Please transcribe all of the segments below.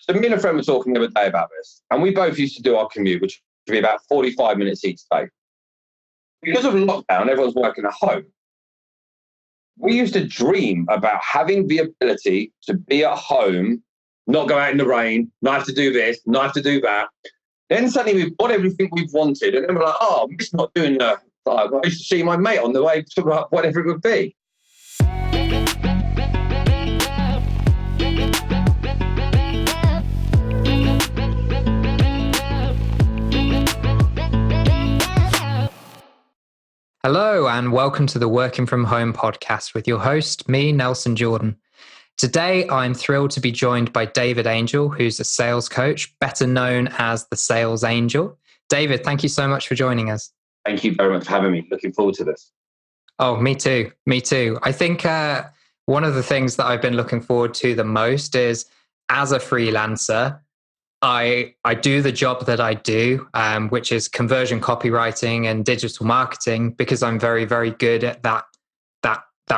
So me and a friend were talking the other day about this, and we both used to do our commute, which would be about 45 minutes each day. Because of lockdown, everyone's working at home. We used to dream about having the ability to be at home, not go out in the rain, not have to do this, not have to do that. Then suddenly we've got everything we've wanted, and then we're like, oh, I'm just not doing that. I used to see my mate on the way to whatever it would be. Hello and welcome to the Working From Home podcast with your host, me, Nelson Jordan. Today, I'm thrilled to be joined by David Angel, who's a sales coach, better known as the Sales Angel. David, thank you so much for joining us. Thank you very much for having me. Looking forward to this. Oh, me too. Me too. I think one of the things that I've been looking forward to the most is, as a freelancer, I do the job that I do, which is conversion copywriting and digital marketing, because I'm very, very good at that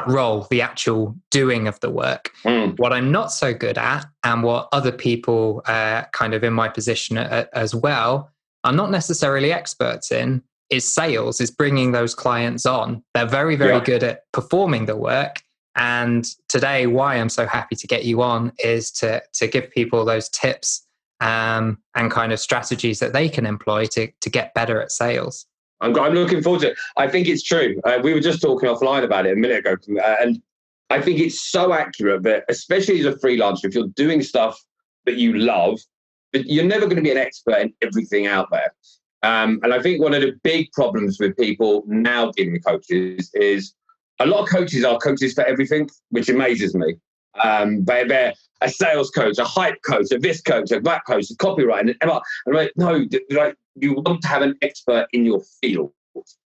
role, the actual doing of the work. What I'm not so good at, and what other people kind of in my position as well are not necessarily experts in, is sales, is bringing those clients on. They're very, very good at performing the work. And today, why I'm so happy to get you on is to give people those tips and kind of strategies that they can employ to get better at sales. I'm looking forward to it. I think it's true. We were just talking offline about it a minute ago, and I think it's so accurate that, especially as a freelancer, if you're doing stuff that you love, but you're never going to be an expert in everything out there. And I think one of the big problems with people now dealing with coaches is a lot of coaches are coaches for everything, which amazes me. They're a sales coach, a hype coach, a this coach, a that coach, a copywriter. And I'm like, no, you want to have an expert in your field.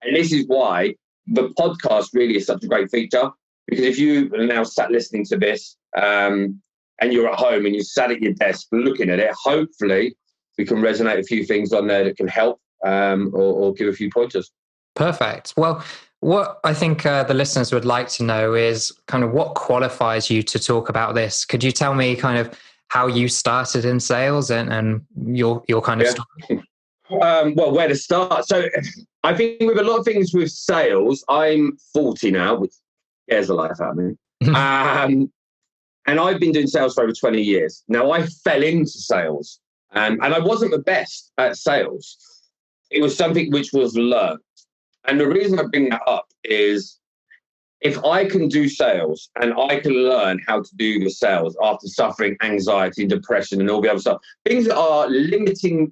And this is why the podcast really is such a great feature, because if you are now sat listening to this and you're at home and you sat at your desk looking at it, hopefully we can resonate a few things on there that can help or give a few pointers. Perfect. Well, what I think the listeners would like to know is kind of what qualifies you to talk about this. Could you tell me kind of how you started in sales and your kind of story? Well, where to start? So I think with a lot of things with sales, I'm 40 now, which scares the life out of me. And I've been doing sales for over 20 years. Now, I fell into sales and I wasn't the best at sales. It was something which was learned. And the reason I bring that up is if I can do sales and I can learn how to do the sales after suffering anxiety, depression, and all the other stuff, things that are limiting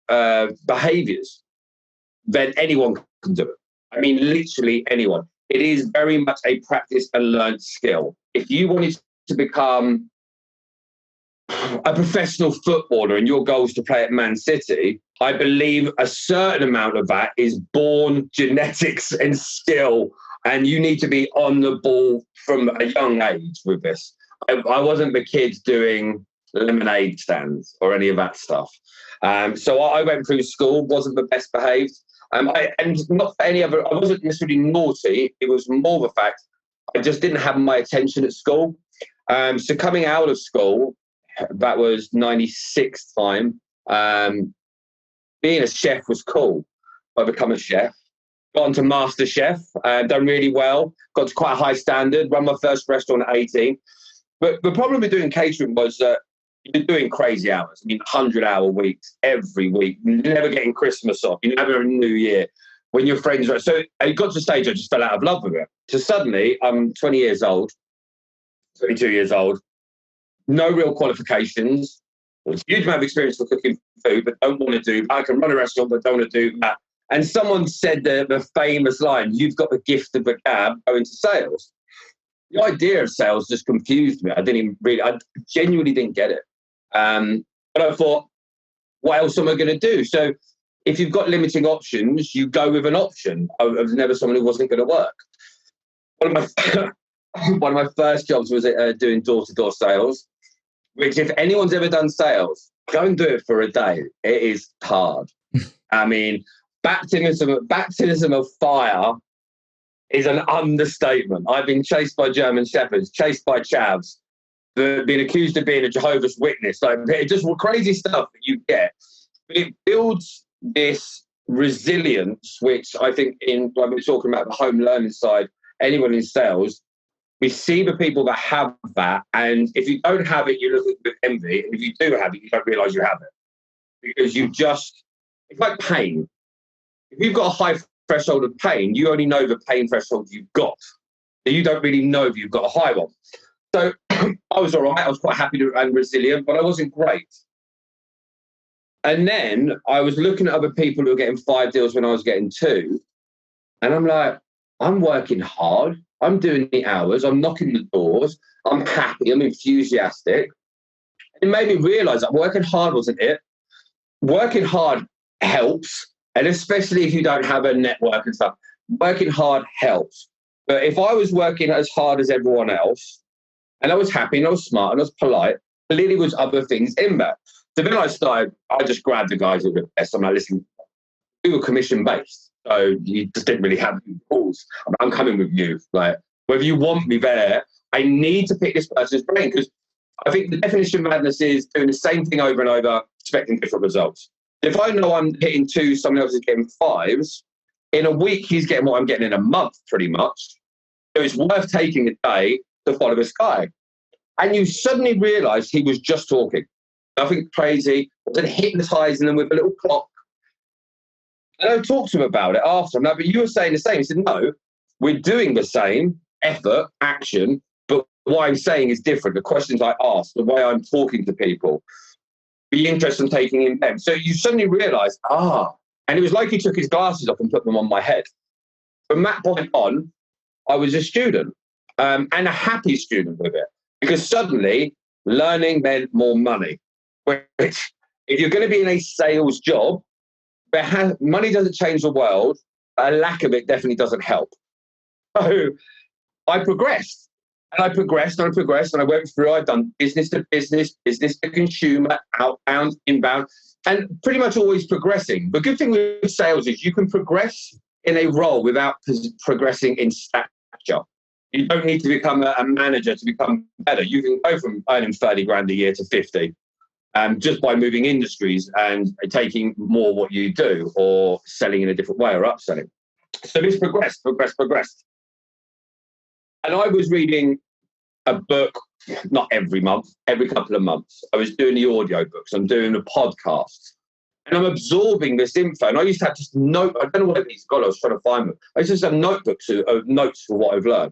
behaviors, then anyone can do it. I mean, literally anyone. It is very much a practice and learned skill. If you wanted to become a professional footballer and your goal is to play at Man City, I believe a certain amount of that is born genetics and skill, and you need to be on the ball from a young age with this. I wasn't the kid doing lemonade stands or any of that stuff. So I went through school, wasn't the best behaved. And not for any other, I wasn't necessarily naughty. It was more the fact I just didn't have my attention at school. So coming out of school, that was 96 time. Being a chef was cool. I become a chef. Got onto Master Chef, done really well. Got to quite a high standard. Run my first restaurant at 18. But the problem with doing catering was that you're doing crazy hours. I mean, 100-hour weeks every week. You're never getting Christmas off. You never have a New Year. When your friends are... So it got to a stage I just fell out of love with it. So suddenly, I'm 20 years old, 22 years old, no real qualifications, a huge amount of experience for cooking food, but don't want to do... I can run a restaurant, but don't want to do that. And someone said the famous line, "You've got the gift of the gab, go into sales." The idea of sales just confused me. I genuinely didn't get it. But I thought, what else am I going to do? So if you've got limiting options, you go with an option. I was never someone who wasn't going to work. One of my first jobs was doing door-to-door sales, which if anyone's ever done sales, go and do it for a day. It is hard. I mean, baptism of fire is an understatement. I've been chased by German shepherds, chased by chavs, being accused of being a Jehovah's Witness, like just crazy stuff that you get. But it builds this resilience, which I think when we're talking about the home learning side, anyone in sales, we see the people that have that, and if you don't have it, you look at it with envy, and if you do have it, you don't realise you have it, because it's like pain. If you've got a high threshold of pain, you only know the pain threshold you've got. You don't really know if you've got a high one. So I was all right. I was quite happy and resilient, but I wasn't great. And then I was looking at other people who were getting 5 deals when I was getting 2. And I'm like, I'm working hard. I'm doing the hours. I'm knocking the doors. I'm happy. I'm enthusiastic. It made me realize that working hard wasn't it. Working hard helps. And especially if you don't have a network and stuff, working hard helps. But if I was working as hard as everyone else, and I was happy and I was smart and I was polite, clearly was other things in there. So then I just grabbed the guys who were the best. I'm like, listen, we were commission based. So you just didn't really have any rules. I'm coming with you. Like, whether you want me there, I need to pick this person's brain, because I think the definition of madness is doing the same thing over and over, expecting different results. If I know I'm hitting 2, someone else is getting 5s, in a week he's getting what I'm getting in a month, pretty much. So it's worth taking a day to follow this guy. And you suddenly realise he was just talking. Nothing crazy, wasn't hypnotising them with a little clock. And I talked to him about it after. I'm like, but you were saying the same. He said, no, we're doing the same effort, action, but what I'm saying is different. The questions I ask, the way I'm talking to people, be interested in taking in them. So you suddenly realise, and it was like he took his glasses off and put them on my head. From that point on, I was a student, and a happy student with it, because suddenly learning meant more money. Which, if you're going to be in a sales job, money doesn't change the world. A lack of it definitely doesn't help. So I progressed, and I progressed, and I progressed, and I went through. I've done business to business, business to consumer, outbound, inbound, and pretty much always progressing. The good thing with sales is you can progress in a role without progressing in stature. You don't need to become a manager to become better. You can go from earning 30 grand a year to 50. Just by moving industries and taking more what you do, or selling in a different way, or upselling. So this progressed. And I was reading a book, not every month, every couple of months. I was doing the audio books, I'm doing the podcasts, and I'm absorbing this info. And I used to have just I don't know what these got, I was trying to find them. I used to just have notebooks of notes for what I've learned.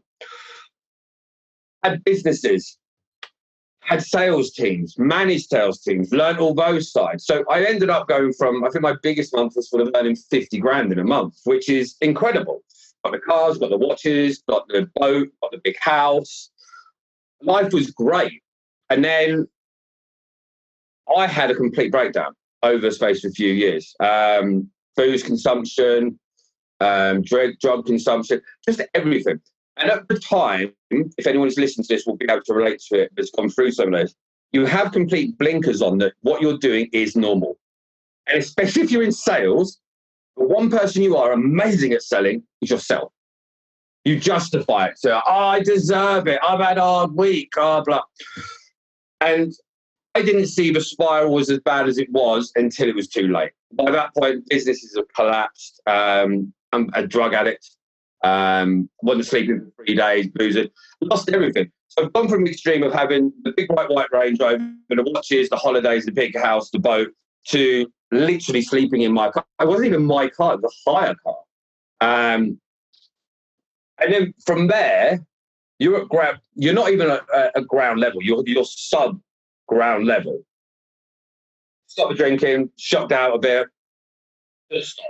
Had businesses, had sales teams, managed sales teams, learned all those sides. So I ended up going from, I think my biggest month was sort of earning 50 grand in a month, which is incredible. Got the cars, got the watches, got the boat, got the big house. Life was great. And then I had a complete breakdown over the space of a few years. Booze consumption, drug consumption, just everything. And at the time, if anyone's listened to this will be able to relate to it, that's gone through some of those, you have complete blinkers on that what you're doing is normal. And especially if you're in sales, the one person you are amazing at selling is yourself. You justify it. So, I deserve it. I've had a hard week, blah. And I didn't see the spiral was as bad as it was until it was too late. By that point, businesses have collapsed. I'm a drug addict. Wasn't sleeping for 3 days, boozing, lost everything. So I've gone from the extreme of having the big white Range Rover, the watches, the holidays, the big house, the boat, to literally sleeping in my car. It wasn't even my car, it was a hire car. And then from there, you're not even at ground level. You're sub ground level. Stop drinking, shut down a bit, just stop.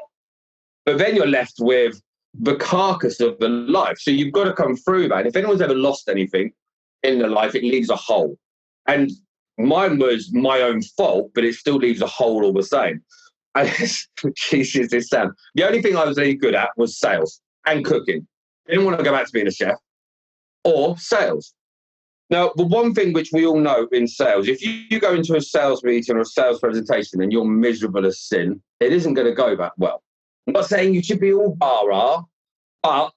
But then you're left with the carcass of the life. So you've got to come through that. If anyone's ever lost anything in their life, it leaves a hole. And mine was my own fault, but it still leaves a hole all the same. And Jesus, this sound. The only thing I was really good at was sales and cooking. I didn't want to go back to being a chef or sales. Now, the one thing which we all know in sales, if you go into a sales meeting or a sales presentation and you're miserable as sin, it isn't going to go that well. I'm not saying you should be all bar-ah, but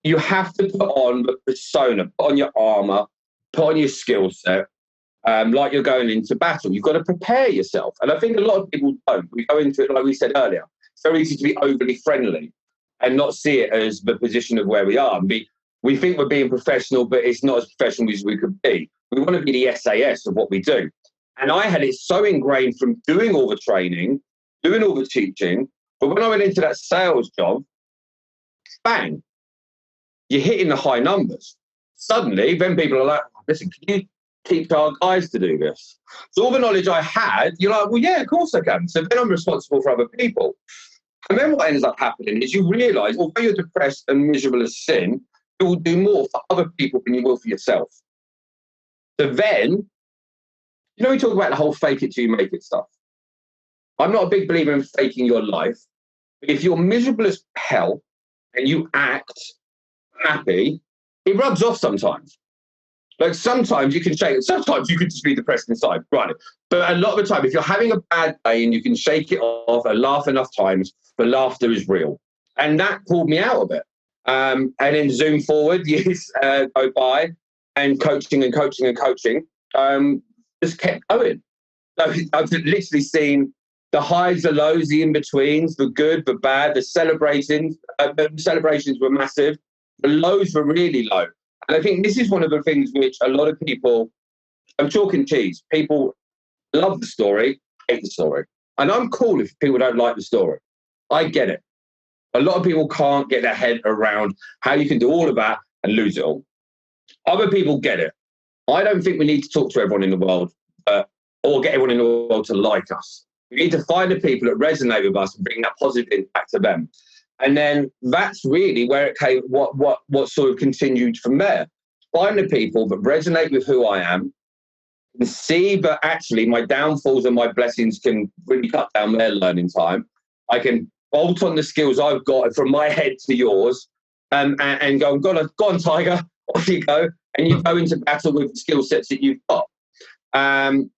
you have to put on the persona, put on your armor, put on your skill set, like you're going into battle. You've got to prepare yourself. And I think a lot of people don't. We go into it, like we said earlier, it's very easy to be overly friendly and not see it as the position of where we are. We think we're being professional, but it's not as professional as we could be. We want to be the SAS of what we do. And I had it so ingrained from doing all the training, doing all the teaching, but when I went into that sales job, bang, you're hitting the high numbers. Suddenly, then people are like, listen, can you teach our guys to do this? So all the knowledge I had, you're like, well, yeah, of course I can. So then I'm responsible for other people. And then what ends up happening is you realise, although you're depressed and miserable as sin, you will do more for other people than you will for yourself. So then, we talk about the whole fake it till you make it stuff. I'm not a big believer in faking your life. But if you're miserable as hell and you act happy, it rubs off sometimes. Like sometimes you can shake it. Sometimes you can just be depressed inside, right? But a lot of the time, if you're having a bad day and you can shake it off and laugh enough times, the laughter is real. And that pulled me out of it. And then zoom forward, years go by, and coaching just kept going. So I've literally seen the highs, the lows, the in-betweens, the good, the bad, the celebrations. The celebrations were massive. The lows were really low. And I think this is one of the things which a lot of people, I'm chalk and cheese, people love the story, hate the story. And I'm cool if people don't like the story. I get it. A lot of people can't get their head around how you can do all of that and lose it all. Other people get it. I don't think we need to talk to everyone in the world or get everyone in the world to like us. We need to find the people that resonate with us and bring that positive impact to them. And then that's really where it came, what sort of continued from there. Find the people that resonate with who I am and see that actually my downfalls and my blessings can really cut down their learning time. I can bolt on the skills I've got from my head to yours and go, go on, Tiger, off you go. And you go into battle with the skill sets that you've got. And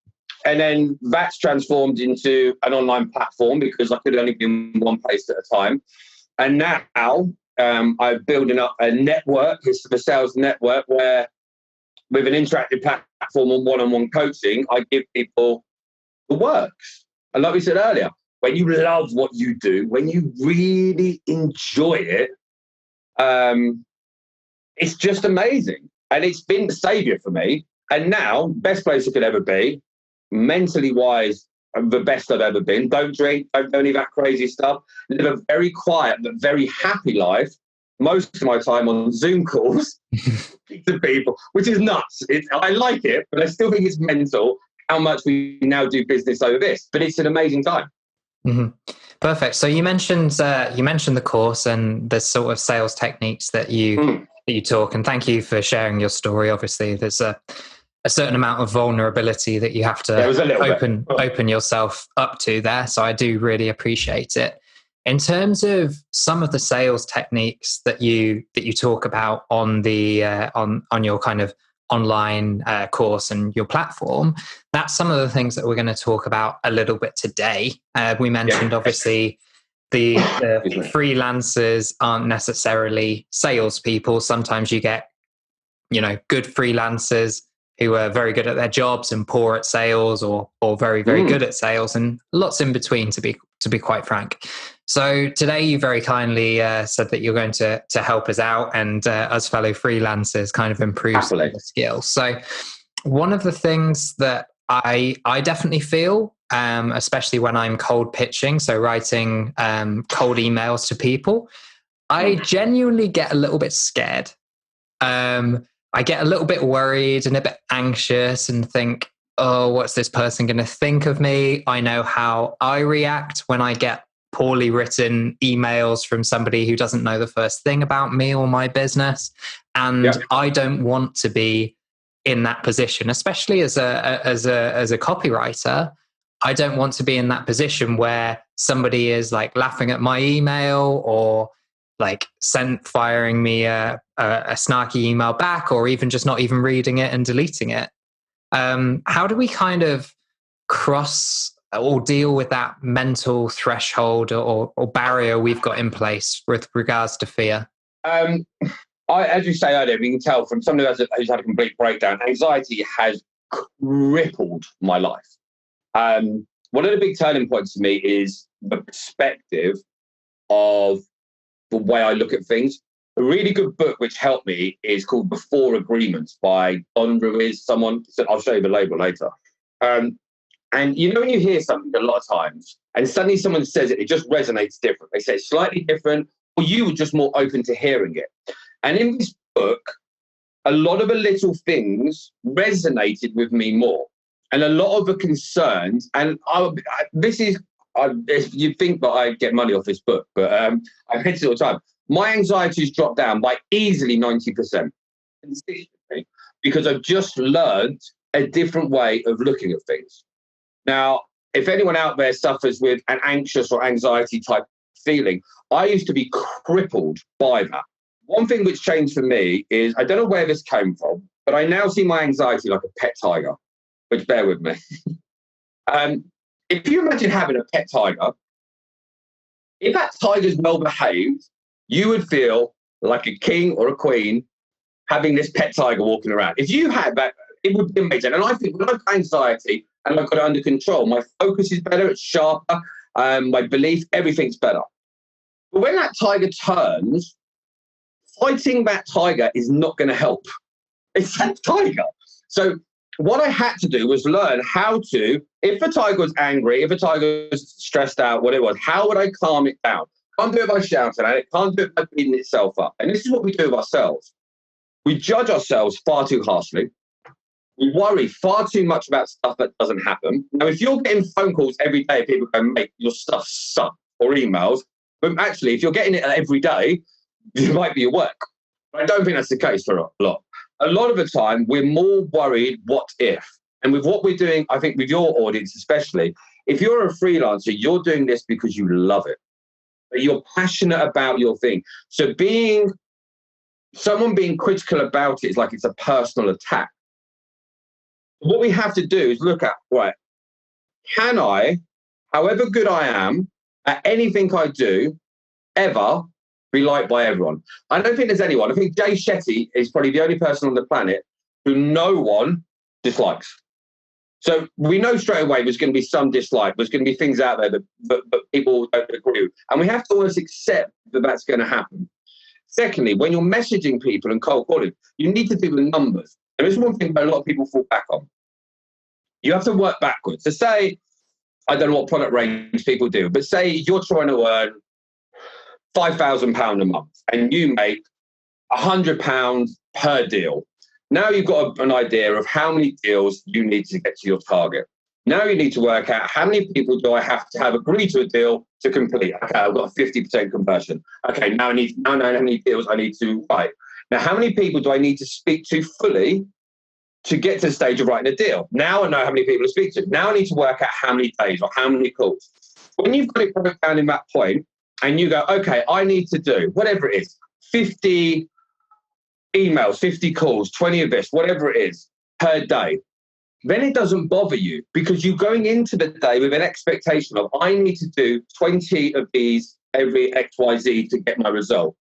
then that's transformed into an online platform because I could only be in one place at a time. And now I'm building up a network, it's the sales network, where with an interactive platform and one-on-one coaching, I give people the works. And like we said earlier, when you love what you do, when you really enjoy it, it's just amazing. And it's been the savior for me. And now, best place I could ever be, mentally wise, the best I've ever been. Don't drink, don't do any of that crazy stuff. Live a very quiet but very happy life. Most of my time on Zoom calls to people, which is nuts. I like it, but I still think it's mental how much we now do business over this. But it's an amazing time. Mm-hmm. Perfect. So you mentioned the course and the sort of sales techniques that you talk, and thank you for sharing your story. Obviously, there's a certain amount of vulnerability that you have to open yourself up to there. So I do really appreciate it. In terms of some of the sales techniques that you talk about on the on your kind of online course and your platform, that's some of the things that we're going to talk about a little bit today. We mentioned obviously the freelancers aren't necessarily salespeople. Sometimes you get, good freelancers who are very good at their jobs and poor at sales, or very, very good at sales, and lots in between, to be quite frank. So today you very kindly said that you're going to help us out and us fellow freelancers kind of improve some of the skills. So one of the things that I definitely feel, especially when I'm cold pitching, so writing cold emails to people, I genuinely get a little bit scared. I get a little bit worried and a bit anxious and think, oh, what's this person going to think of me? I know how I react when I get poorly written emails from somebody who doesn't know the first thing about me or my business. And I don't want to be in that position, especially as a copywriter. I don't want to be in that position where somebody is like laughing at my email or like firing me a snarky email back, or even just not even reading it and deleting it. How do we kind of cross or deal with that mental threshold or barrier we've got in place with regards to fear? as you say earlier, we can tell from someone who's had a complete breakdown, anxiety has crippled my life. One of the big turning points to me is the perspective of the way I look at things. A really good book which helped me is called Before Agreements by Don Ruiz. I'll show you the label later. And you know when you hear something a lot of times and suddenly someone says it, it just resonates different. They say it's slightly different, or you were just more open to hearing it. And in this book, a lot of the little things resonated with me more. And a lot of the concerns, and you'd think that I get money off this book, but I read it all the time. My anxiety's dropped down by easily 90% consistently because I've just learned a different way of looking at things. Now, if anyone out there suffers with an anxious or anxiety type feeling, I used to be crippled by that. One thing which changed for me is, I don't know where this came from, but I now see my anxiety like a pet tiger, which bear with me. If you imagine having a pet tiger, if that tiger's well behaved, you would feel like a king or a queen having this pet tiger walking around. If you had that, it would be amazing. And I think when I've got anxiety and I've got it under control, my focus is better, it's sharper, my belief, everything's better. But when that tiger turns, fighting that tiger is not going to help. It's that tiger. So what I had to do was learn how to, if a tiger was angry, if a tiger was stressed out, what it was, how would I calm it down? Can't do it by shouting at it, can't do it by beating itself up. And this is what we do with ourselves. We judge ourselves far too harshly. We worry far too much about stuff that doesn't happen. Now, if you're getting phone calls every day, people go, mate, your stuff sucks, or emails, but actually, if you're getting it every day, it might be your work. But I don't think that's the case for a lot. A lot of the time, we're more worried, what if? And with what we're doing, I think with your audience especially, if you're a freelancer, you're doing this because you love it. You're passionate about your thing. So someone being critical about it is like it's a personal attack. What we have to do is look at, right, can I, however good I am at anything I do, ever be liked by everyone? I don't think there's anyone. I think Jay Shetty is probably the only person on the planet who no one dislikes. So we know straight away there's going to be some dislike. There's going to be things out there that people don't agree with. And we have to always accept that that's going to happen. Secondly, when you're messaging people and cold calling, you need to do the numbers. And this is one thing that a lot of people fall back on. You have to work backwards. So say, I don't know what product range people do, but say you're trying to earn £5,000 a month and you make £100 per deal. Now you've got an idea of how many deals you need to get to your target. Now you need to work out how many people do I have to have agree to a deal to complete. Okay, I've got a 50% conversion. Okay, now I know how many deals I need to write. Now, how many people do I need to speak to fully to get to the stage of writing a deal? Now I know how many people to speak to. Now I need to work out how many days or how many calls. When you've got it broken down in that point and you go, okay, I need to do whatever it is, 50 emails, 50 calls, 20 of this, whatever it is per day, then it doesn't bother you because you're going into the day with an expectation of, I need to do 20 of these every XYZ to get my result.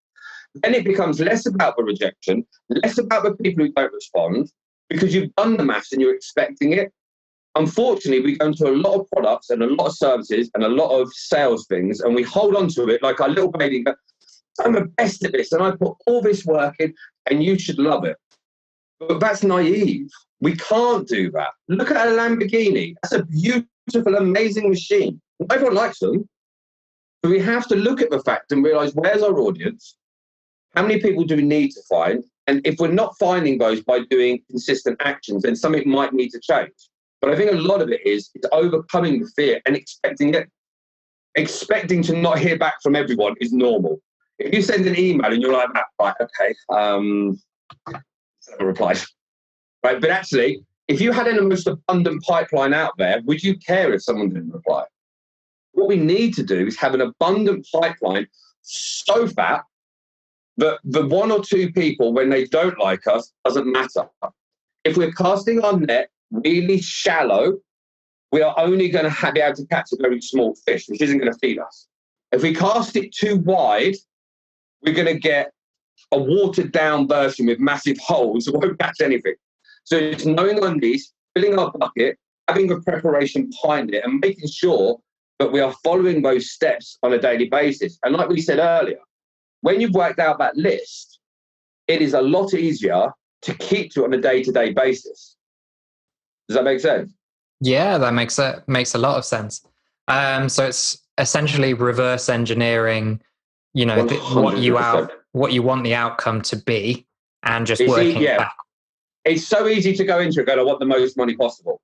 Then it becomes less about the rejection, less about the people who don't respond, because you've done the maths and you're expecting it. Unfortunately, we go into a lot of products and a lot of services and a lot of sales things, and we hold on to it like our little baby. I'm the best at this, and I put all this work in, and you should love it. But that's naive. We can't do that. Look at a Lamborghini. That's a beautiful, amazing machine. Everyone likes them. But we have to look at the fact and realize, where's our audience? How many people do we need to find? And if we're not finding those by doing consistent actions, then something might need to change. But I think a lot of it is it's overcoming the fear and expecting it. Expecting to not hear back from everyone is normal. If you send an email and you're like, right, okay, never replied. Right, but actually, if you had an most abundant pipeline out there, would you care if someone didn't reply? What we need to do is have an abundant pipeline so fat that the one or two people, when they don't like us, doesn't matter. If we're casting our net really shallow, we are only going to be able to catch a very small fish, which isn't going to feed us. If we cast it too wide, we're going to get a watered down version with massive holes that won't catch anything. So it's knowing our needs, filling our bucket, having a preparation behind it, and making sure that we are following those steps on a daily basis. And like we said earlier, when you've worked out that list, it is a lot easier to keep to it on a day-to-day basis. Does that make sense? Yeah, that makes a lot of sense. So it's essentially reverse engineering, what you want the outcome to be, and just working back. It's so easy to go into it going, I want the most money possible.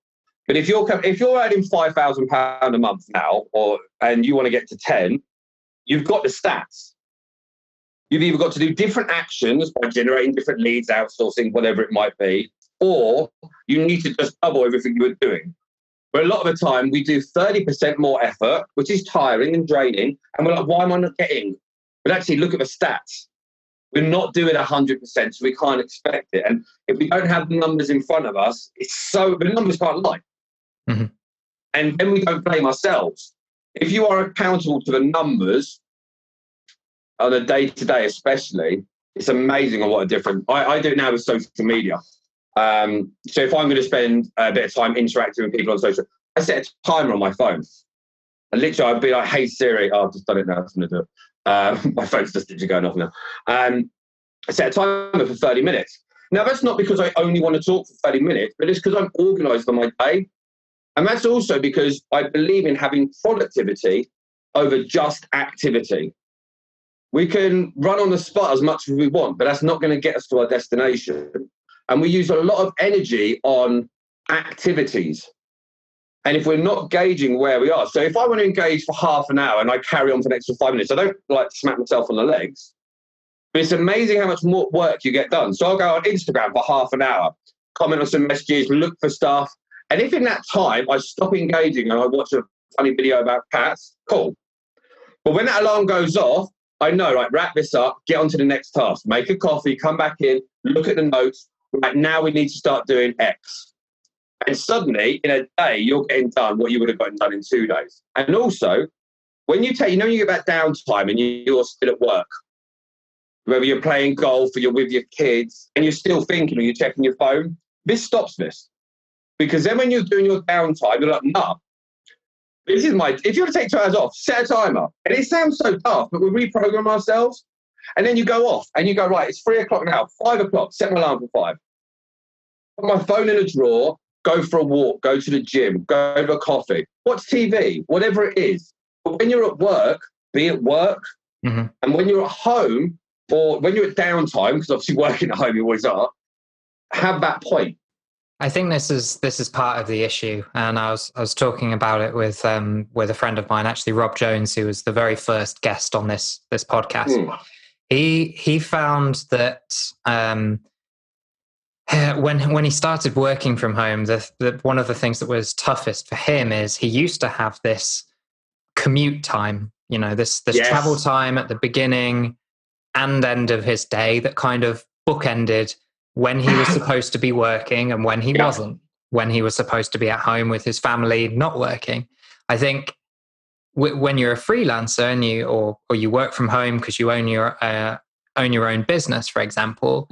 But if you're earning £5,000 a month now, and you want to get to 10, you've got the stats. You've either got to do different actions by generating different leads, outsourcing, whatever it might be, or you need to just double everything you were doing. But a lot of the time, we do 30% more effort, which is tiring and draining, and we're like, why am I not getting? But actually, look at the stats. We're not doing 100%, so we can't expect it. And if we don't have the numbers in front of us, the numbers can't lie. Mm-hmm. And then we don't blame ourselves. If you are accountable to the numbers on a day-to-day especially, it's amazing on what a difference. I do it now with social media. So if I'm going to spend a bit of time interacting with people on social, I set a timer on my phone. And literally, I'd be like, hey, Siri, I've just done it now. I'm going to do it. My phone's just literally going off now. I set a timer for 30 minutes. Now, that's not because I only want to talk for 30 minutes, but it's because I'm organised on my day. And that's also because I believe in having productivity over just activity. We can run on the spot as much as we want, but that's not going to get us to our destination. And we use a lot of energy on activities. And if we're not gauging where we are, so if I want to engage for half an hour and I carry on for the extra 5 minutes, I don't like to smack myself on the legs, but it's amazing how much more work you get done. So I'll go on Instagram for half an hour, comment on some messages, look for stuff. And if in that time I stop engaging and I watch a funny video about cats, cool. But when that alarm goes off, I know, right, wrap this up, get on to the next task, make a coffee, come back in, look at the notes. Right, now we need to start doing X. And suddenly, in a day, you're getting done what you would have gotten done in 2 days. And also, when you take, you get that downtime and you're still at work, whether you're playing golf or you're with your kids and you're still thinking or you're checking your phone, this stops this. Because then when you're doing your downtime, you're like, no, if you want to take 2 hours off, set a timer. And it sounds so daft, but we reprogram ourselves. And then you go off and you go, right, it's 3 o'clock now, 5 o'clock, set my alarm for 5. Put my phone in a drawer, go for a walk, go to the gym, go to a coffee, watch TV, whatever it is. But when you're at work, be at work. Mm-hmm. And when you're at home, or when you're at downtime, because obviously working at home you always are, have that point. I think this is part of the issue, and I was talking about it with a friend of mine, actually Rob Jones, who was the very first guest on this podcast. He found that when he started working from home, that one of the things that was toughest for him is he used to have this commute time, this yes. travel time at the beginning and end of his day that kind of bookended when he was supposed to be working and when he wasn't, when he was supposed to be at home with his family, not working. I think when you're a freelancer and you work from home because you own your own business, for example,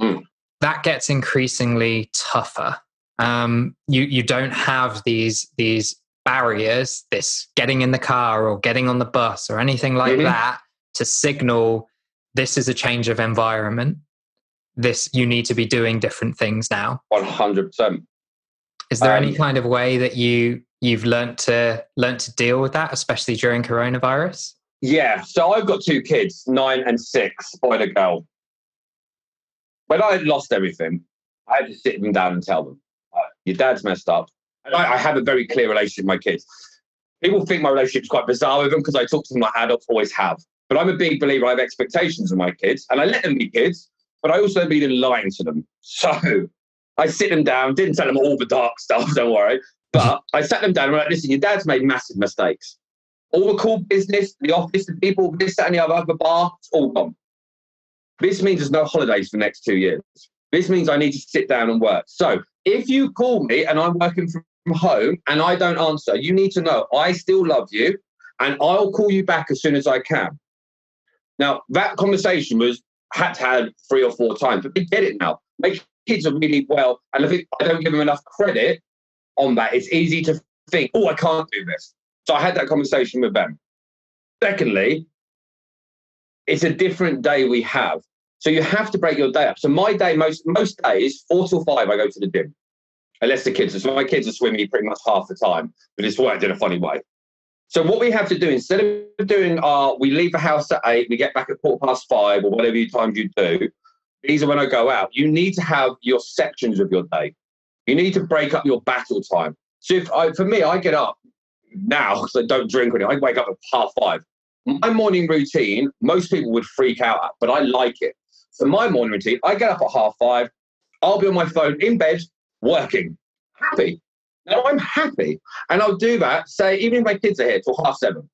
that gets increasingly tougher. You don't have these barriers, this getting in the car or getting on the bus or anything like that to signal this is a change of environment. You need to be doing different things now. 100%. Is there any kind of way that you've learnt to deal with that, especially during coronavirus? Yeah. So I've got 2 kids, 9 and 6, boy and a girl. When I had lost everything, I had to sit them down and tell them, your dad's messed up. And I have a very clear relationship with my kids. People think my relationship's quite bizarre with them because I talk to them like adults always have. But I'm a big believer. I have expectations of my kids and I let them be kids, but I also believe in lying to them. So I sit them down, didn't tell them all the dark stuff, don't worry. But I sat them down and I'm like, listen, your dad's made massive mistakes. All the cool business, the office, the people, this, that, and the other, the bar, it's all gone. This means there's no holidays for the next 2 years. This means I need to sit down and work. So if you call me and I'm working from home and I don't answer, you need to know I still love you and I'll call you back as soon as I can. Now, that conversation was had to have 3 or 4 times, but they get it now. My kids are really well, and I think I don't give them enough credit on that. It's easy to think, oh, I can't do this. So I had that conversation with them. Secondly, it's a different day we have. So you have to break your day up. So my day, most days, 4 till 5, I go to the gym. Unless the kids are, so my kids are swimming pretty much half the time, but it's worked in a funny way. So what we have to do, instead of doing we leave the house at 8, we get back at 5:15 or whatever times you do. These are when I go out. You need to have your sections of your day. You need to break up your battle time. So for me, I get up now because I don't drink or anything. I wake up at 5:30. My morning routine, most people would freak out at, but I like it. So my morning routine, I get up at 5:30. I'll be on my phone in bed, working, happy. Now I'm happy. And I'll do that, say, even if my kids are here till 7:30.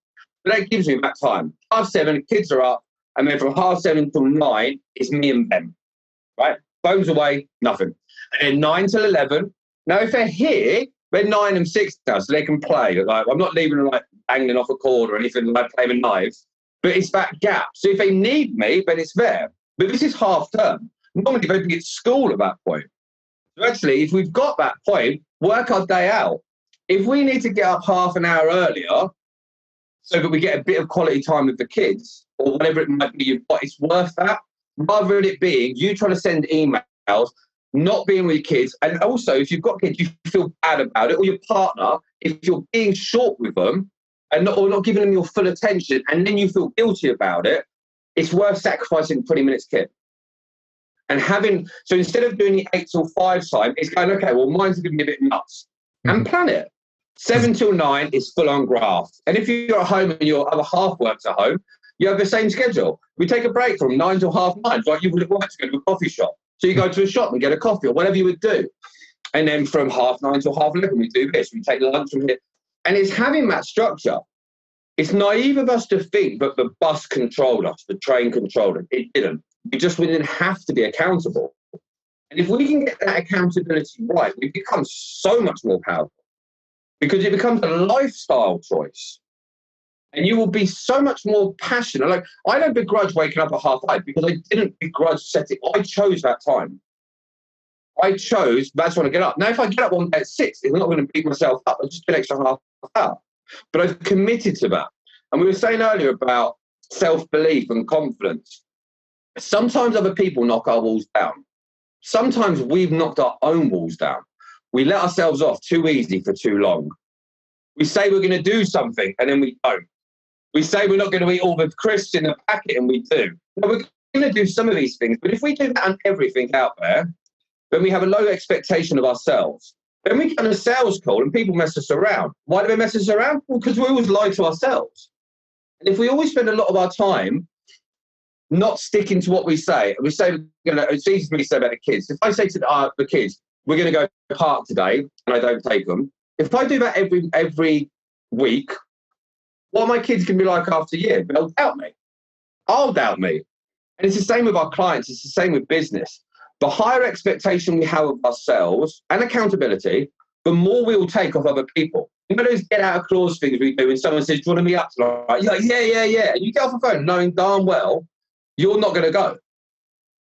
But that gives me that time. 7:30, kids are up. And then from 7:30 till 9, it's me and them. Right? Phones away, nothing. And then 9 till 11. Now, if they're here, they're 9 and 6 now, so they can play. Like, I'm not leaving them like hanging off a cord or anything like playing with knives. But it's that gap. So if they need me, then it's there. But this is half term. Normally, they'd be at school at that point. So actually, if we've got that point, work our day out. If we need to get up half an hour earlier so that we get a bit of quality time with the kids or whatever it might be you've got, it's worth that. Rather than it being you trying to send emails, not being with your kids. And also, if you've got kids, you feel bad about it, or your partner, if you're being short with them and not giving them your full attention, and then you feel guilty about it, it's worth sacrificing 20 minutes kid. And so instead of doing the 8 till 5 time, it's going, okay, well, mine's going to be a bit nuts. And plan it. 7 till 9 is full on graft. And if you're at home and your other half works at home, you have the same schedule. We take a break from 9 till 9:30, like you would have worked to go to a coffee shop. So you go to a shop and get a coffee or whatever you would do. And then from 9:30 till 11:30, we do this. We take lunch from here. And it's having that structure. It's naive of us to think that the bus controlled us, the train controlled us. It didn't. We didn't have to be accountable. And if we can get that accountability right, we become so much more powerful because it becomes a lifestyle choice. And you will be so much more passionate. Like, I don't begrudge waking up at 5:30 because I didn't begrudge setting. I chose that time. That's when I get up. Now, if I get up one day at 6, I'm not going to beat myself up. I'll just get an extra half hour. But I've committed to that. And we were saying earlier about self-belief and confidence. Sometimes other people knock our walls down. Sometimes we've knocked our own walls down. We let ourselves off too easy for too long. We say we're going to do something and then we don't. We say we're not going to eat all the crisps in the packet and we do. Now, we're going to do some of these things, but if we do that on everything out there, then we have a low expectation of ourselves. Then we get on a sales call and people mess us around. Why do they mess us around? Well, because we always lie to ourselves. And if we always spend a lot of our time not sticking to what we say, it's easy for me to say about the kids. If I say to the kids, we're going to go to the park today, and I don't take them, if I do that every week, what my kids can be like after a year, they'll doubt me. I'll doubt me. And it's the same with our clients. It's the same with business. The higher expectation we have of ourselves and accountability, the more we will take off other people. You know those get out of clause things we do when someone says, do you want to meet up tonight? You're like, yeah. And you get off the phone knowing darn well you're not going to go.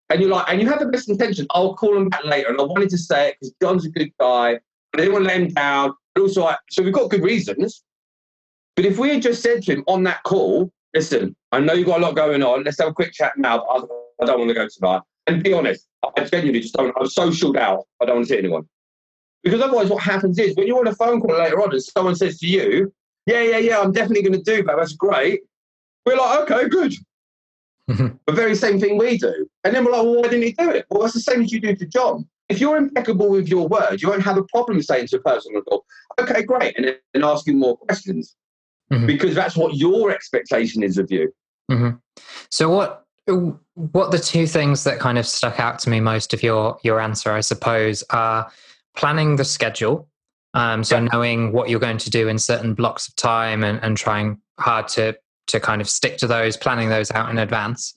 And you're like, and you have the best intention. I'll call them back later. And I wanted to say it because John's a good guy. I didn't want to let him down. But also, so we've got good reasons. But if we had just said to him on that call, listen, I know you've got a lot going on. Let's have a quick chat now. But I don't want to go tonight. And be honest, I genuinely just don't. I'm so chilled out. I don't want to see anyone. Because otherwise what happens is when you're on a phone call later on and someone says to you, yeah, I'm definitely going to do that. That's great. We're like, okay, good. The very same thing we do. And then we're like, well, why didn't he do it? Well, that's the same as you do to John. If you're impeccable with your word, you won't have a problem saying to a person, okay, great, and then asking more questions. Because that's what your expectation is of you. So what the two things that kind of stuck out to me most of your answer, I suppose, are planning the schedule. So knowing what you're going to do in certain blocks of time and trying hard to kind of stick to those, planning those out in advance.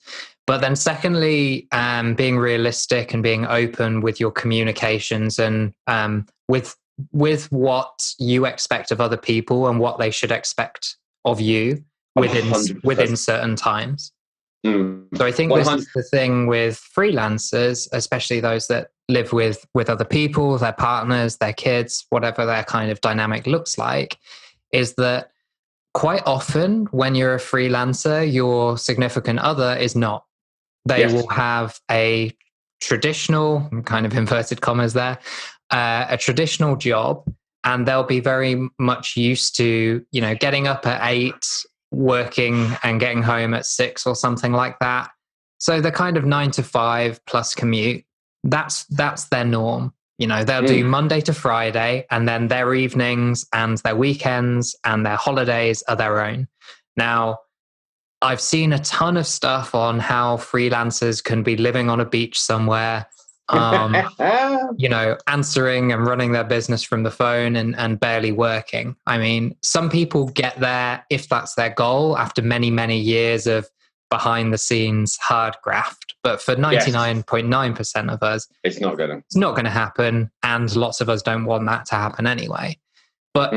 But then secondly, being realistic and being open with your communications and with what you expect of other people and what they should expect of you within certain times. So I think this is the thing with freelancers, especially those that live with other people, their partners, their kids, whatever their kind of dynamic looks like, is that quite often when you're a freelancer, your significant other is not. They will have a traditional, kind of inverted commas there, a traditional job, and they'll be very much used to, getting up at 8, working and getting home at 6 or something like that. So the kind of 9 to 5 plus commute, that's their norm. They'll do Monday to Friday, and then their evenings and their weekends and their holidays are their own. Now, I've seen a ton of stuff on how freelancers can be living on a beach somewhere, answering and running their business from the phone and barely working. I mean, some people get there, if that's their goal, after many, many years of behind the scenes hard graft. But for 99.9% of us, it's not going to happen. And lots of us don't want that to happen anyway. But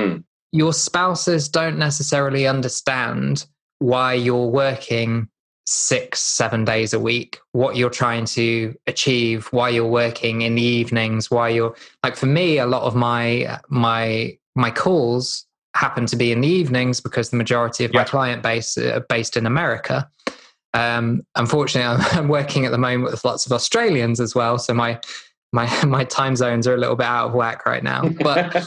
your spouses don't necessarily understand why you're working 6-7 days a week, what you're trying to achieve, why you're working in the evenings, why you're like, for me, a lot of my calls happen to be in the evenings because the majority of my client base are based in America. Unfortunately, I'm working at the moment with lots of Australians as well, so my time zones are a little bit out of whack right now. But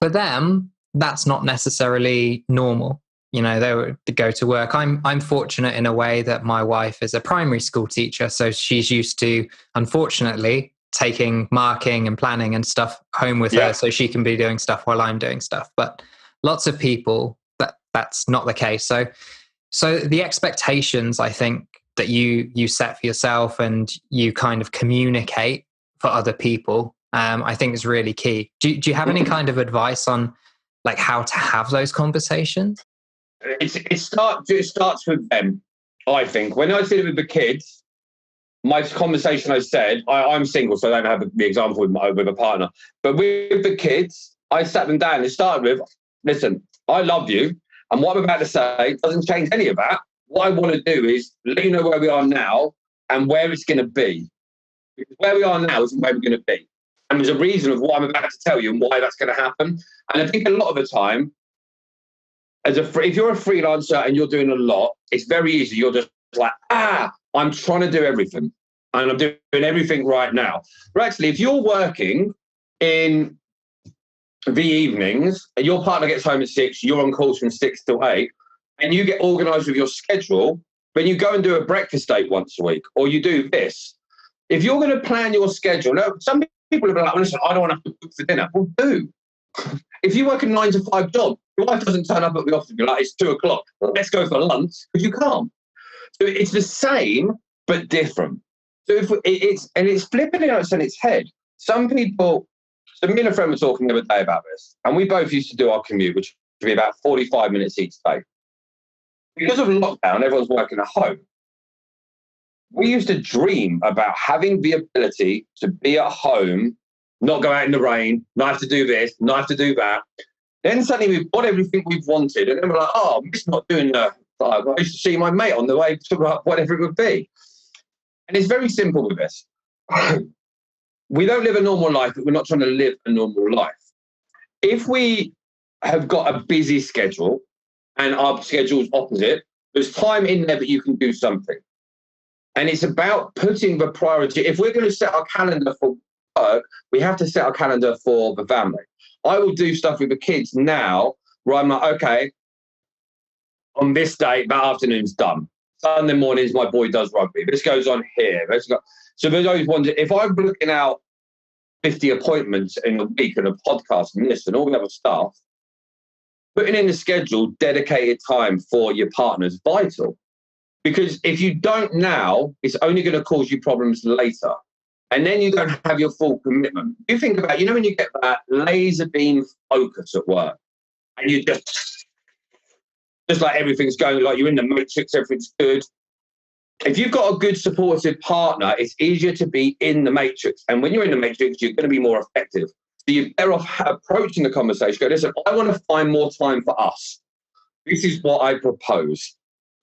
for them, that's not necessarily normal. They would go to work. I'm fortunate in a way that my wife is a primary school teacher, so she's used to, unfortunately, taking marking and planning and stuff home with her, so she can be doing stuff while I'm doing stuff. But lots of people, that's not the case. So the expectations, I think, that you set for yourself and you kind of communicate for other people, I think is really key. Do you have any kind of advice on like how to have those conversations? It starts with them, I think. When I did it with the kids, my conversation, I said, I'm single, so I don't have the example with a partner. But with the kids, I sat them down and started with, listen, I love you. And what I'm about to say doesn't change any of that. What I want to do is let you know where we are now and where it's going to be. Because where we are now is where we're going to be. And there's a reason of what I'm about to tell you and why that's going to happen. And I think a lot of the time, if you're a freelancer and you're doing a lot, it's very easy. You're just like, I'm trying to do everything. And I'm doing everything right now. But actually, if you're working in the evenings and your partner gets home at 6, you're on calls from 6 till 8, and you get organised with your schedule, then you go and do a breakfast date once a week, or you do this. If you're going to plan your schedule, now, some people will be like, listen, I don't want to have to cook for dinner. Well, do. If you work a 9 to 5 job, your wife doesn't turn up at the office and be like, it's 2:00. Let's go for lunch, because you can't. So it's the same, but different. So it's flipping it on its head. Some people, so me and a friend were talking the other day about this, and we both used to do our commute, which would be about 45 minutes each day. Because of lockdown, everyone's working at home. We used to dream about having the ability to be at home, not go out in the rain, not have to do this, not have to do that. Then suddenly we've got everything we've wanted, and then we're like, I'm just not doing that. I used to see my mate on the way to whatever it would be. And it's very simple with this. We don't live a normal life, but we're not trying to live a normal life. If we have got a busy schedule and our schedule's opposite, there's time in there that you can do something. And it's about putting the priority. If we're going to set our calendar for work, we have to set our calendar for the family. I will do stuff with the kids now where I'm like, okay, on this day, that afternoon's done. Sunday mornings, my boy does rugby. This goes on here. So there's always one. If I'm looking out 50 appointments in a week and a podcast and this and all the other stuff, putting in the schedule dedicated time for your partner is vital. Because if you don't now, it's only going to cause you problems later. And then you don't have your full commitment. You think about, when you get that laser beam focus at work and you just like everything's going, like you're in the matrix, everything's good. If you've got a good supportive partner, it's easier to be in the matrix. And when you're in the matrix, you're going to be more effective. So you're better off approaching the conversation. Go, listen, I want to find more time for us. This is what I propose.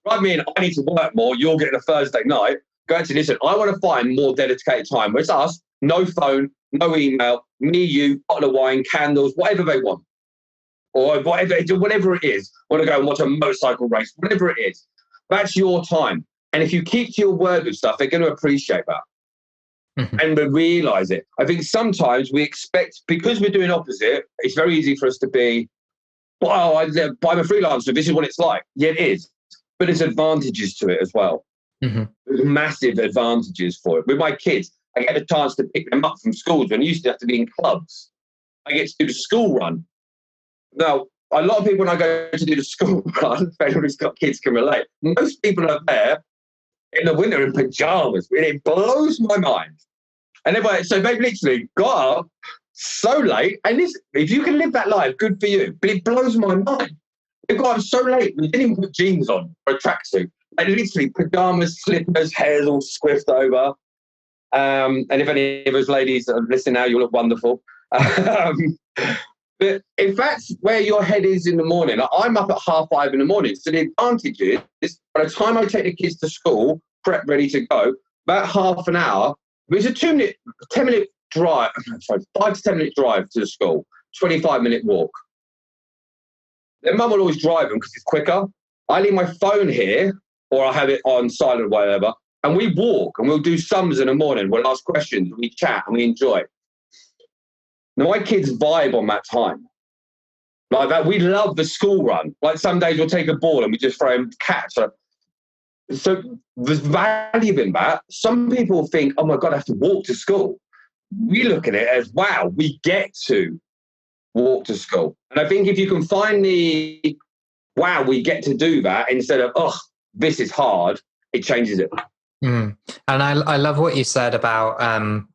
Right, me and I need to work more. You're getting a Thursday night. Go, actually, listen, I want to find more dedicated time. Where it's us, no phone, no email, me, you, bottle of wine, candles, whatever they want. Or whatever it is. Want to go and watch a motorcycle race, whatever it is. That's your time. And if you keep to your word with stuff, they're going to appreciate that. Mm-hmm. And we realise it. I think sometimes we expect, because we're doing opposite, it's very easy for us to be, well, I'm a freelancer, this is what it's like. Yeah, it is. But there's advantages to it as well. Mm-hmm. There's massive advantages for it. With my kids, I get a chance to pick them up from schools when I used to have to be in clubs. I get to do the school run. Now, a lot of people, when I go to do the school run, if anyone who's got kids can relate, most people are there in the winter in pajamas. It blows my mind. And so they've literally got up so late. And if you can live that life, good for you. But it blows my mind. They've got up so late. We didn't even put jeans on or a tracksuit. They literally pajamas, slippers, hair's all squiffed over. And if any of us ladies are listening now, you look wonderful. But if that's where your head is in the morning, I'm up at 5:30 in the morning. So the advantage is, by the time I take the kids to school, prep ready to go, about half an hour, it's a 10-minute drive, 5 to 10 minute drive to the school, 25-minute walk. Then mum will always drive them because it's quicker. I leave my phone here, or I have it on silent or whatever, and we walk and we'll do sums in the morning. We'll ask questions, we chat, and we enjoy. Now, my kids vibe on that time. Like that, we love the school run. Like some days we'll take a ball and we just throw them catch. So there's value in that. Some people think, oh my God, I have to walk to school. We look at it as, wow, we get to walk to school. And I think if you can find the, wow, we get to do that instead of, oh, this is hard, it changes it. Mm. And I love what you said about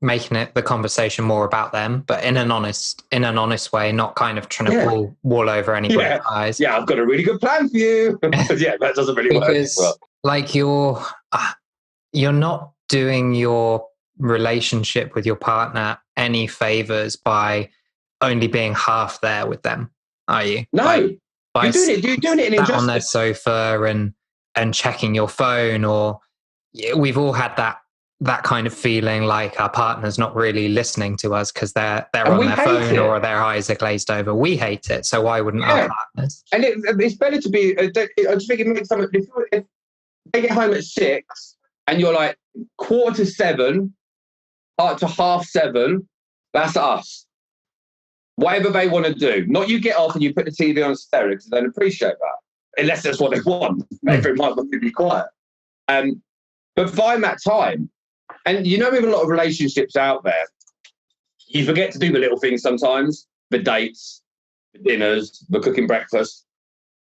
making it the conversation more about them, but in an honest way, not kind of trying to pull wool over anybody's eyes. Yeah, I've got a really good plan for you. Yeah, that doesn't really work. Because like you're not doing your relationship with your partner any favors by only being half there with them, are you? No, you're doing it in injustice. On their sofa and checking your phone, or we've all had that kind of feeling like our partner's not really listening to us because they're on their phone or their eyes are glazed over. We hate it, so why wouldn't our partners? And it's better to be. I just think it makes something. If they get home at 6 and you're like 6:45 to 7:30, that's us. Whatever they want to do, not you get off and you put the TV on stereo because they don't appreciate that, unless that's what they want. Maybe it might want to be quiet. But find that time. And you know, with a lot of relationships out there, you forget to do the little things sometimes, the dates, the dinners, the cooking breakfast.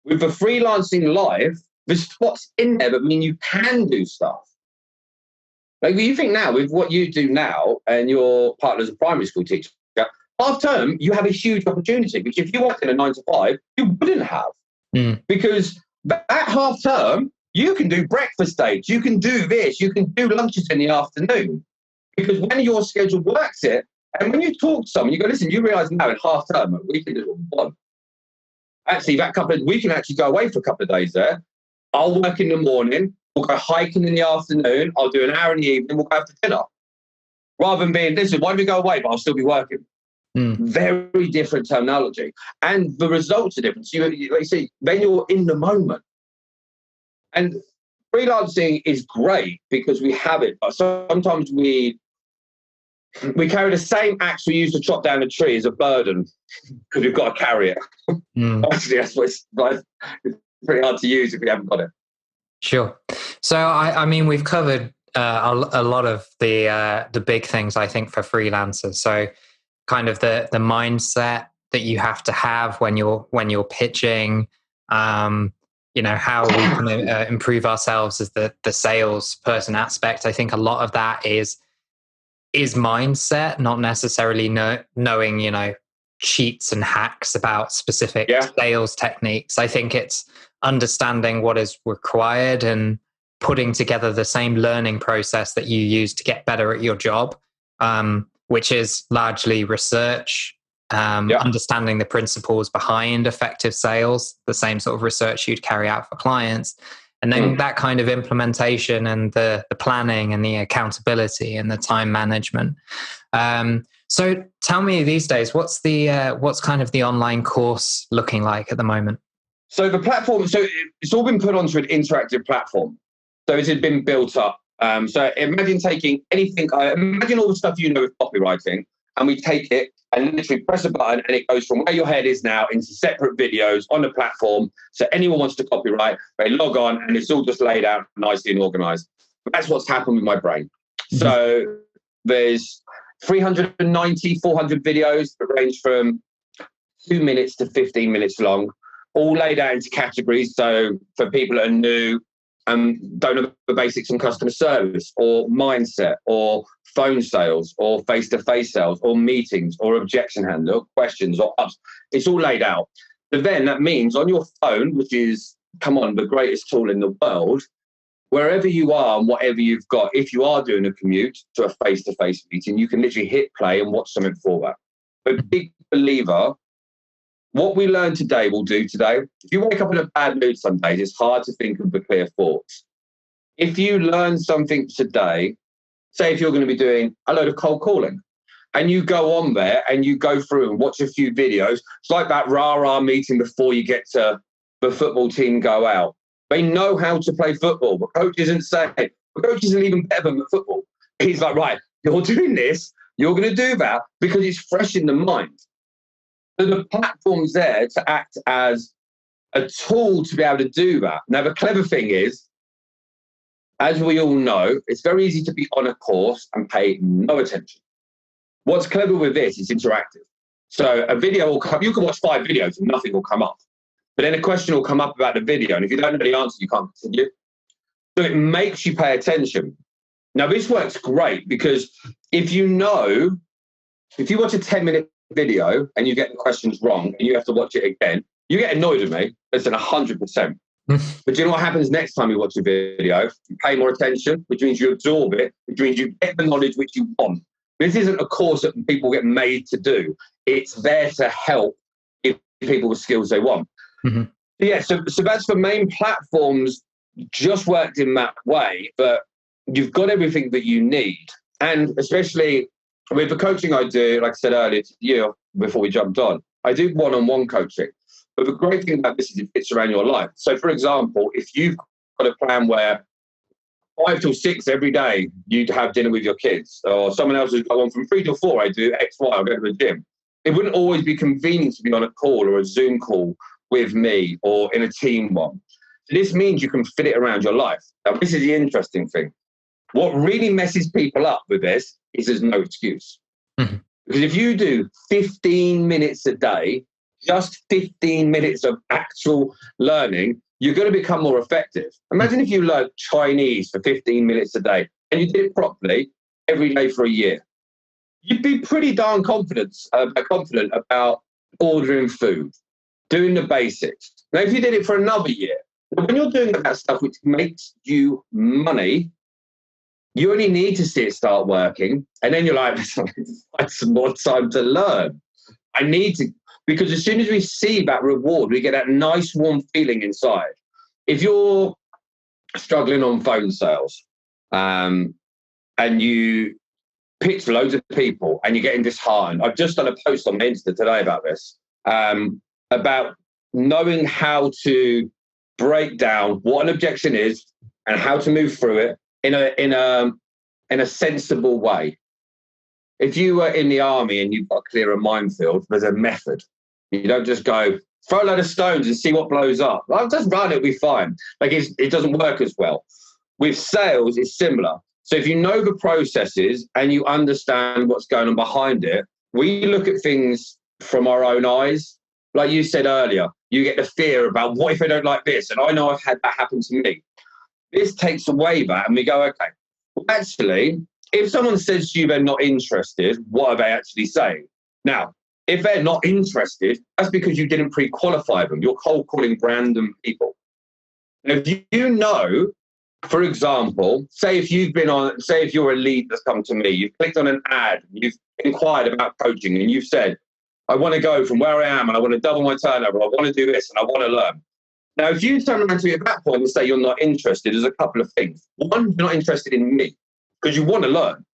With the freelancing life, there's spots in there that mean you can do stuff. Like you think now, with what you do now, and your partner's a primary school teacher, half term, you have a huge opportunity, because if you worked in a 9 to 5, you wouldn't have. Because at half term, you can do breakfast dates, you can do this, you can do lunches in the afternoon. Because when your schedule works it, and when you talk to someone, you go, listen, you realise now in half term, we can do what we want. Actually, we can actually go away for a couple of days there. I'll work in the morning, we'll go hiking in the afternoon, I'll do an hour in the evening, we'll go out to dinner. Rather than being, listen, why don't we go away, but I'll still be working. Very different terminology. And the results are different. So like you see, then you're in the moment. And freelancing is great because we have it, but sometimes we carry the same axe we used to chop down a tree as a burden because we've got to carry it. Actually, that's what it's pretty hard to use if we haven't got it. Sure. So, I mean, we've covered a lot of the big things, I think, for freelancers. So kind of the mindset that you have to have when you're pitching, how we can improve ourselves as the salesperson aspect. I think a lot of that is mindset, not necessarily knowing, cheats and hacks about specific sales techniques. I think it's understanding what is required and putting together the same learning process that you use to get better at your job, which is largely research, understanding the principles behind effective sales, the same sort of research you'd carry out for clients, And then that kind of implementation and the planning and the accountability and the time management. So tell me these days, what's kind of the online course looking like at the moment? So the platform, it's all been put onto an interactive platform. So it has been built up. So imagine taking imagine all the stuff you know with copywriting, and we take it and literally press a button and it goes from where your head is now into separate videos on the platform. So anyone wants to copyright, they log on and it's all just laid out nicely and organized. That's what's happened with my brain. Mm-hmm. So there's 390, 400 videos that range from 2 minutes to 15 minutes long, all laid out into categories. So for people that are new and don't know the basics on customer service or mindset or phone sales or face-to-face sales or meetings or objection handling or questions or ups, it's all laid out. But then that means on your phone, which is, come on, the greatest tool in the world, wherever you are and whatever you've got, if you are doing a commute to a face-to-face meeting, you can literally hit play and watch something for that. But big believer, what we learn today will do today. If you wake up in a bad mood some days, it's hard to think of the clear thoughts. If you learn something today, say if you're going to be doing a load of cold calling, and you go on there and you go through and watch a few videos, it's like that rah-rah meeting before you get to the football team go out. They know how to play football. The coach isn't saying, the coach isn't even better than the football. He's like, right, you're doing this, you're going to do that because it's fresh in the mind. So the platform's there to act as a tool to be able to do that. Now, the clever thing is, as we all know, it's very easy to be on a course and pay no attention. What's clever with this is interactive. So a video will come, you can watch 5 videos and nothing will come up. But then a question will come up about the video. And if you don't know the answer, you can't continue. So it makes you pay attention. Now, this works great because if you watch a 10-minute video and you get the questions wrong and you have to watch it again, you get annoyed with me. Listen, 100%. But do you know what happens next time you watch a video? You pay more attention, which means you absorb it, which means you get the knowledge which you want. This isn't a course that people get made to do. It's there to help give people the skills they want. Mm-hmm. So that's the main platforms just worked in that way, but you've got everything that you need. And especially with the coaching I do, like I said earlier to you before we jumped on, I do one-on-one coaching. But the great thing about this is it fits around your life. So, for example, if you've got a plan where 5 till 6 every day you'd have dinner with your kids, or someone else has got one from 3 till 4, I do X, Y, I'll go to the gym. It wouldn't always be convenient to be on a call or a Zoom call with me or in a team one. So this means you can fit it around your life. Now, this is the interesting thing. What really messes people up with this is there's no excuse. Mm-hmm. Because if you do 15 minutes a day, just 15 minutes of actual learning, you're going to become more effective. Imagine if you learned Chinese for 15 minutes a day and you did it properly every day for a year. You'd be pretty darn confident about ordering food, doing the basics. Now, if you did it for another year, when you're doing that stuff which makes you money, you only need to see it start working. And then you're like, I need some more time to learn. I need to, because as soon as we see that reward, we get that nice warm feeling inside. If you're struggling on phone sales and you pitch loads of people and you're getting disheartened, I've just done a post on my Insta today about this, about knowing how to break down what an objection is and how to move through it in a sensible way. If you were in the army and you've got to clear a minefield, there's a method. You don't just go, throw a load of stones and see what blows up. Well, just run, it'll be fine. Like it doesn't work as well. With sales, it's similar. So if you know the processes and you understand what's going on behind it, we look at things from our own eyes. Like you said earlier, you get the fear about what if I don't like this? And I know I've had that happen to me. This takes away that and we go, okay, well, actually, if someone says to you they're not interested, what are they actually saying? Now, if they're not interested, that's because you didn't pre-qualify them. You're cold calling random people. Now, if you know, for example, say if you're a lead that's come to me, you've clicked on an ad, you've inquired about coaching and you've said, I want to go from where I am and I want to double my turnover, I want to do this and I want to learn. Now, if you turn around to me at that point and say you're not interested, there's a couple of things. One, you're not interested in me because you want to learn.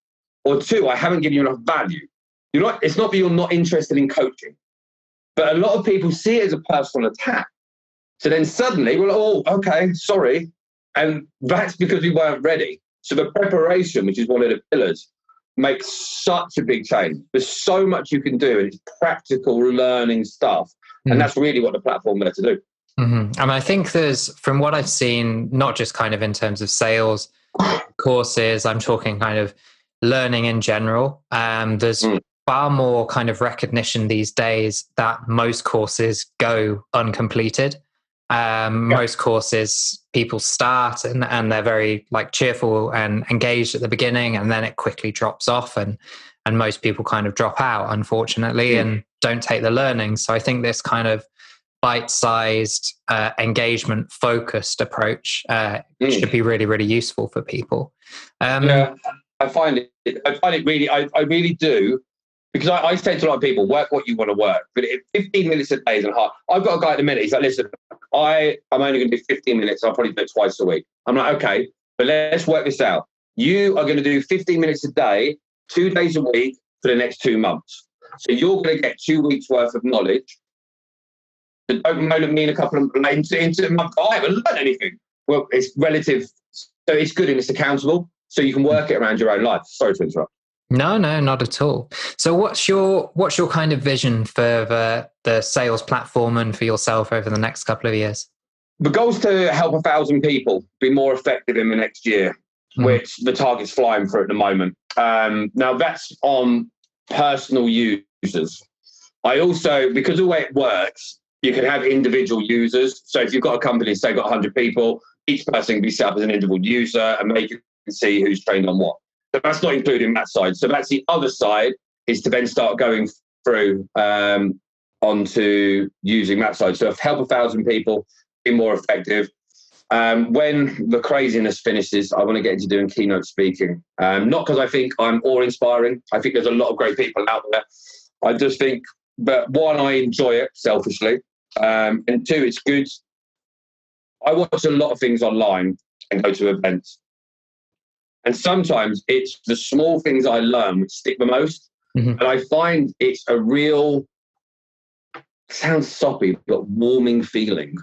Or two, I haven't given you enough value. It's not that you're not interested in coaching, but a lot of people see it as a personal attack. So then suddenly, well, oh, okay, sorry. And that's because we weren't ready. So the preparation, which is one of the pillars, makes such a big change. There's so much you can do, and it's practical learning stuff. And that's really what the platform there to do. Mm-hmm. And I think there's, from what I've seen, not just kind of in terms of sales courses, I'm talking kind of learning in general. There's far more kind of recognition these days that most courses go uncompleted. Most courses people start and they're very like cheerful and engaged at the beginning, and then it quickly drops off, and most people kind of drop out, unfortunately, and don't take the learning. So I think this kind of bite-sized engagement focused approach should be really, really useful for people. I find it really, I really do, because I say to a lot of people, work what you want to work, but 15 minutes a day isn't hard. I've got a guy at the minute, he's like, listen, I'm only going to do 15 minutes. I'll probably do it twice a week. I'm like, okay, but let's work this out. You are going to do 15 minutes a day, 2 days a week for the next 2 months. So you're going to get 2 weeks worth of knowledge. But don't moan at me in a couple of months into a month. I haven't learned anything. Well, it's relative. So it's good and it's accountable. So you can work it around your own life. Sorry to interrupt. No, not at all. So what's your kind of vision for the sales platform and for yourself over the next couple of years? The goal is to help 1,000 people be more effective in the next year, which the target's flying for at the moment. Now that's on personal users. I also, because of the way it works, you can have individual users. So if you've got a company, say got 100 people, each person can be set up as an individual user and they can see who's trained on what. But that's not including that side. So that's the other side, is to then start going through onto using that side. So help 1,000 people be more effective. When the craziness finishes, I want to get into doing keynote speaking. Not because I think I'm awe-inspiring. I think there's a lot of great people out there. I just think, but one, I enjoy it selfishly. And two, it's good. I watch a lot of things online and go to events. And sometimes it's the small things I learn which stick the most. And I find it's a real, sounds soppy, but warming feeling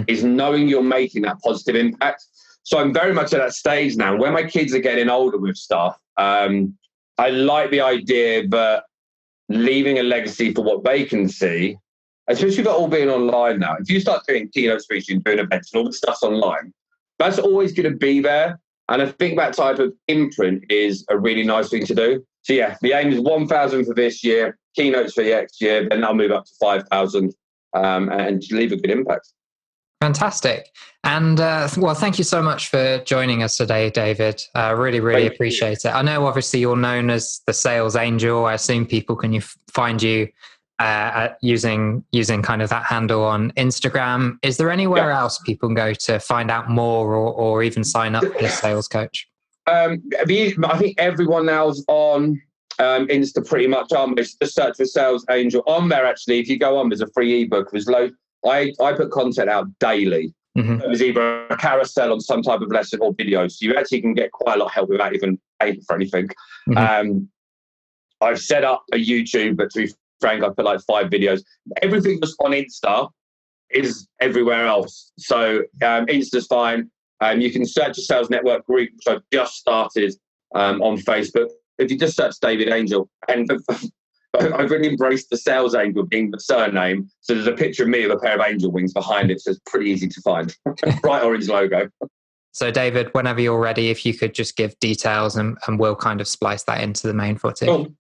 is knowing you're making that positive impact. So I'm very much at that stage now. When my kids are getting older with stuff, I like the idea that leaving a legacy for what they can see, especially with it all being online now. If you start doing keynote speaking, doing events and all the stuff's online, that's always going to be there. And I think that type of imprint is a really nice thing to do. So yeah, the aim is 1,000 for this year, keynotes for next year, then I'll move up to 5,000 and leave a good impact. Fantastic. And well, thank you so much for joining us today, David. Really appreciate it. I know obviously you're known as the sales angel. I assume people can find you using kind of that handle on Instagram. Is there anywhere else people can go to find out more or even sign up for a sales coach? I think everyone now's on Insta pretty much. Just search for Sales Angel. On there, actually, if you go on, there's a free ebook. There's loads. I put content out daily. There's either a carousel on some type of lesson or videos. So you actually can get quite a lot of help without even paying for anything. I've set up a YouTube, but to be frank, I put like 5 videos. Everything that's on Insta is everywhere else. So Insta's fine. You can search the Sales Network group, which I've just started on Facebook. If you just search David Angel, and I've really embraced the Sales Angel being the surname. So there's a picture of me with a pair of angel wings behind it. So it's pretty easy to find. Bright orange logo. So David, whenever you're ready, if you could just give details and we'll kind of splice that into the main footage. Cool.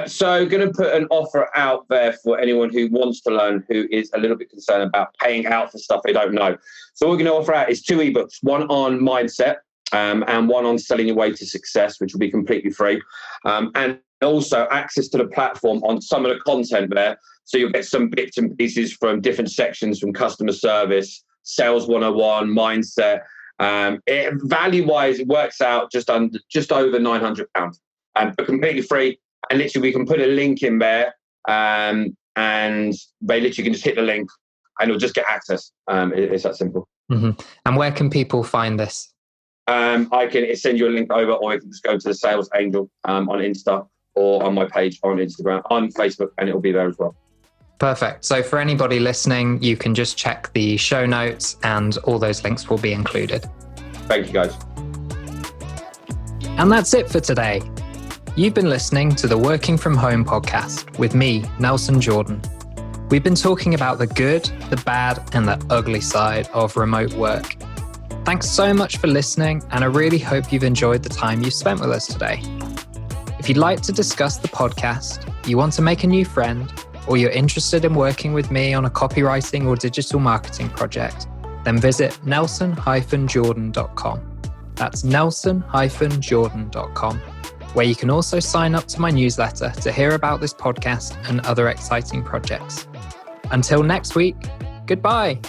So going to put an offer out there for anyone who wants to learn, who is a little bit concerned about paying out for stuff they don't know. So what we're going to offer out is 2 ebooks, one on mindset and one on selling your way to success, which will be completely free. And also access to the platform on some of the content there. So you'll get some bits and pieces from different sections, from customer service, sales 101, mindset. Value-wise, it works out just over £900, but completely free. And literally, we can put a link in there, and they literally can just hit the link, and you'll just get access. It's that simple. Mm-hmm. And where can people find this? I can send you a link over, or you can just go to the Sales Angel on Insta, or on my page on Instagram, on Facebook, and it'll be there as well. Perfect. So for anybody listening, you can just check the show notes and all those links will be included. Thank you, guys. And that's it for today. You've been listening to the Working From Home podcast with me, Nelson Jordan. We've been talking about the good, the bad, and the ugly side of remote work. Thanks so much for listening, and I really hope you've enjoyed the time you've spent with us today. If you'd like to discuss the podcast, you want to make a new friend, or you're interested in working with me on a copywriting or digital marketing project, then visit nelson-jordan.com. That's nelson-jordan.com, where you can also sign up to my newsletter to hear about this podcast and other exciting projects. Until next week, goodbye.